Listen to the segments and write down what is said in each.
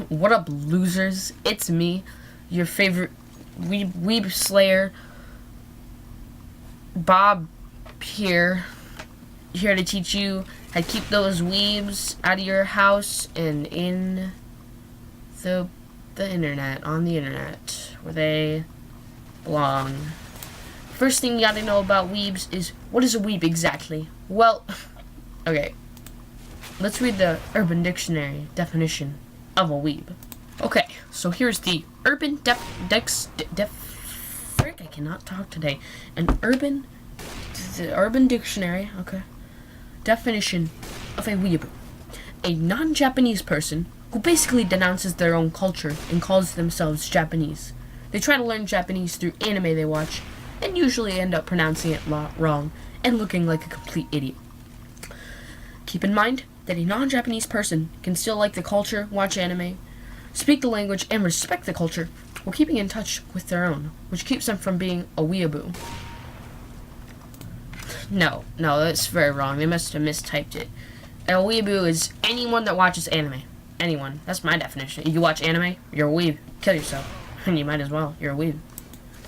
What up, losers? It's me, your favorite weeb slayer, Bob, here to teach you how to keep those weebs out of your house and in the internet, on the internet, where they belong. First thing you gotta know about weebs is, what is a weeb exactly? Well, okay, let's read the Urban Dictionary definition of a weeb. Okay, so here's the Urban frick, I cannot talk today. The Urban Dictionary, okay, definition of a weeb: a non-Japanese person who basically denounces their own culture and calls themselves Japanese. They try to learn Japanese through anime they watch, and usually end up pronouncing it wrong and looking like a complete idiot. Keep in mind that a non-Japanese person can still like the culture, watch anime, speak the language, and respect the culture while keeping in touch with their own, which keeps them from being a weeaboo. No, that's very wrong. They must have mistyped it. A weeaboo is anyone that watches anime. Anyone. That's my definition. You watch anime, you're a weeb. Kill yourself. And you might as well. You're a weeb.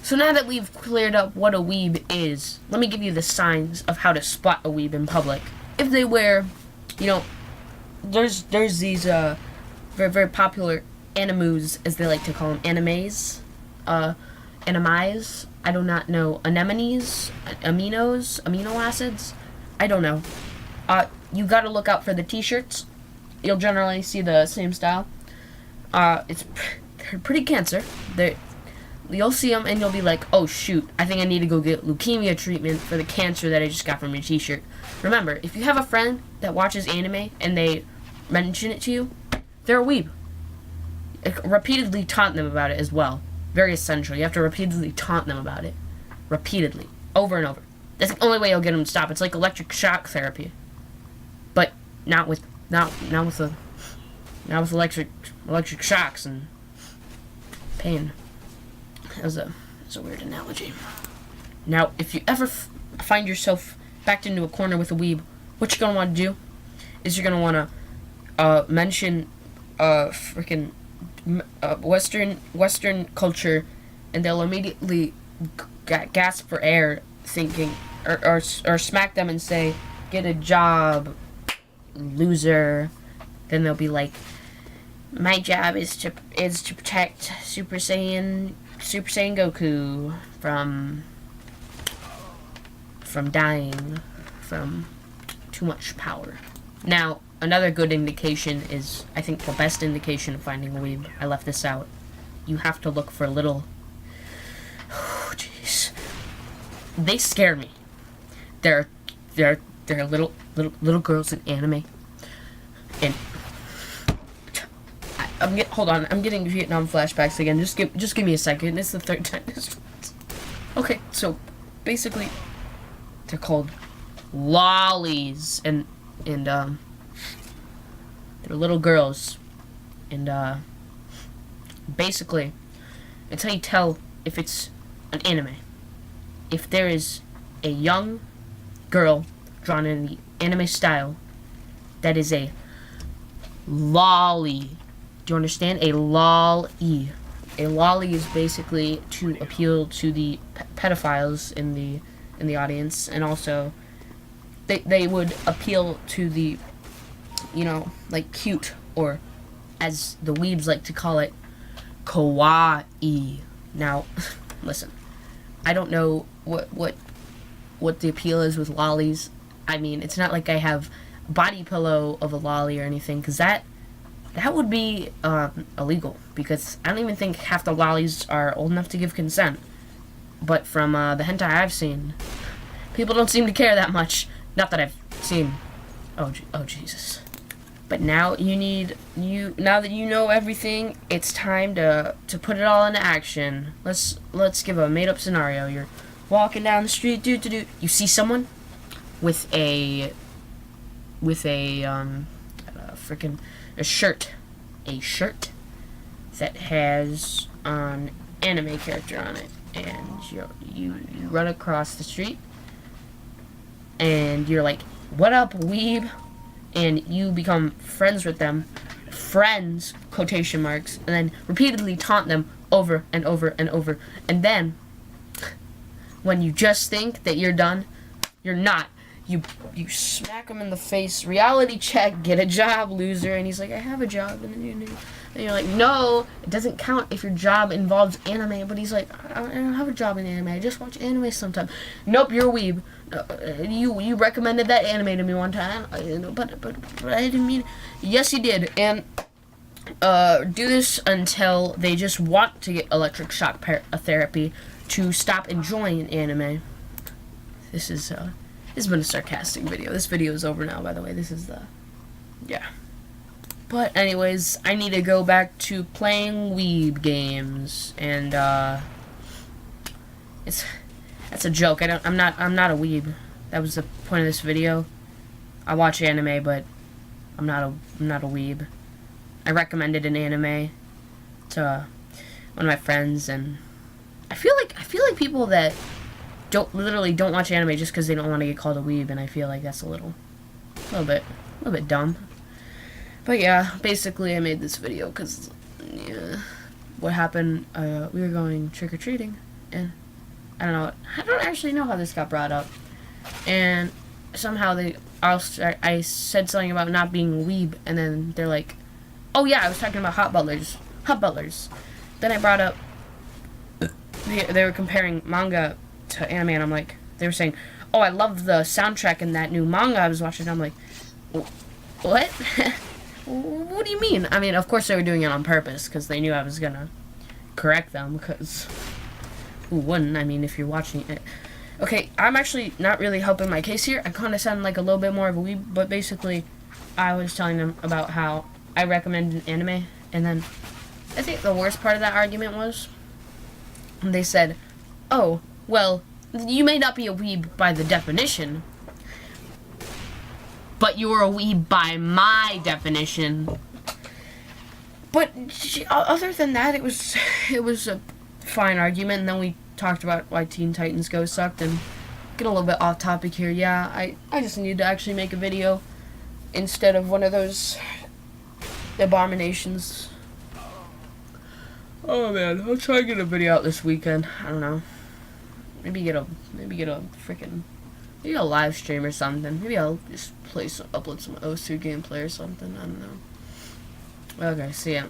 So now that we've cleared up what a weeb is, let me give you the signs of how to spot a weeb in public. If they wear, there's these very, very popular animus, as they like to call them, animes, animais, I do not know, anemones, amino acids, I don't know. You gotta look out for the t-shirts. You'll generally see the same style. They're pretty cancer. You'll see them and you'll be like, oh shoot, I think I need to go get leukemia treatment for the cancer that I just got from your t-shirt. Remember, if you have a friend that watches anime and they mention it to you, they're a weeb. Repeatedly taunt them about it as well. Very essential. You have to repeatedly taunt them about it. Repeatedly. Over and over. That's the only way you'll get them to stop. It's like electric shock therapy. But not with electric shocks and pain. That was a weird analogy. Now, if you ever find yourself backed into a corner with a weeb, what you're gonna want to do is you're gonna want to mention freaking Western culture, and they'll immediately gasp for air, thinking or smack them and say, "Get a job, loser." Then they'll be like, "My job is to protect Super Saiyan Goku from dying from too much power." Now, another good indication is, I think the best indication of finding a weeb, I left this out. You have to look for little, oh jeez, they scare me. They're little girls in anime, and hold on, I'm getting Vietnam flashbacks again. Just give me a second. It's the third time this. Okay, so basically, they're called lollies, and they're little girls, and basically, it's how you tell if it's an anime. If there is a young girl drawn in the anime style, that is a lolly. Do you understand? A lolly. A lolly is basically to appeal to the pedophiles in the audience, and also they would appeal to the, like, cute, or as the weebs like to call it, kawaii. Now, listen, I don't know what the appeal is with lollies. I mean, it's not like I have a body pillow of a lolly or anything, because that would be illegal, because I don't even think half the lollies are old enough to give consent. But from the hentai I've seen, people don't seem to care that much. Not that I've seen. Oh Jesus. But now now that you know everything, it's time to put it all into action. Let's give a made-up scenario. You're walking down the street, you see someone, with a freaking a shirt that has an anime character on it, and you run across the street and you're like, "What up, weeb?" And you become friends with them, friends, quotation marks, and then repeatedly taunt them over and over and over. And then, when you just think that you're done, you're not. You smack him in the face, reality check, get a job, loser. And he's like, "I have a job." And you're like, "No, it doesn't count if your job involves anime." But he's like, I don't have a job in anime. I just watch anime sometimes." Nope, you're a weeb. You recommended that anime to me one time, but I didn't mean it. Yes, you did. And do this until they just want to get electric shock therapy to stop enjoying anime. This has been a sarcastic video. This video is over now, by the way. Yeah. But anyways, I need to go back to playing weeb games, and that's a joke. I'm not a weeb. That was the point of this video. I watch anime, but I'm not a weeb. I recommended an anime to one of my friends, and I feel like people that literally don't watch anime just because they don't want to get called a weeb, and I feel like that's a little bit dumb. But yeah, basically I made this video because what happened. We were going trick or treating, and I don't actually know how this got brought up, and somehow I said something about not being a weeb, and then they're like, "Oh yeah, I was talking about hot butlers." Then I brought up they were comparing manga to anime, and I'm like, they were saying, "Oh, I love the soundtrack in that new manga I was watching." I'm like, "What?" What do you mean? I mean, of course they were doing it on purpose because they knew I was gonna correct them, because who wouldn't? I mean, if you're watching it. Okay, I'm actually not really helping my case here. I kind of sound like a little bit more of a weeb, but basically I was telling them about how I recommended an anime, and then I think the worst part of that argument was they said, "Oh, well, you may not be a weeb by the definition, but you're a weeb by my definition." But other than that, it was a fine argument. And then we talked about why Teen Titans Go sucked, and get a little bit off topic here. Yeah, I just need to actually make a video instead of one of those abominations. Oh man, I'll try to get a video out this weekend. I don't know. Maybe get a live stream or something. Maybe I'll just upload some O2 gameplay or something. I don't know. Okay, see ya.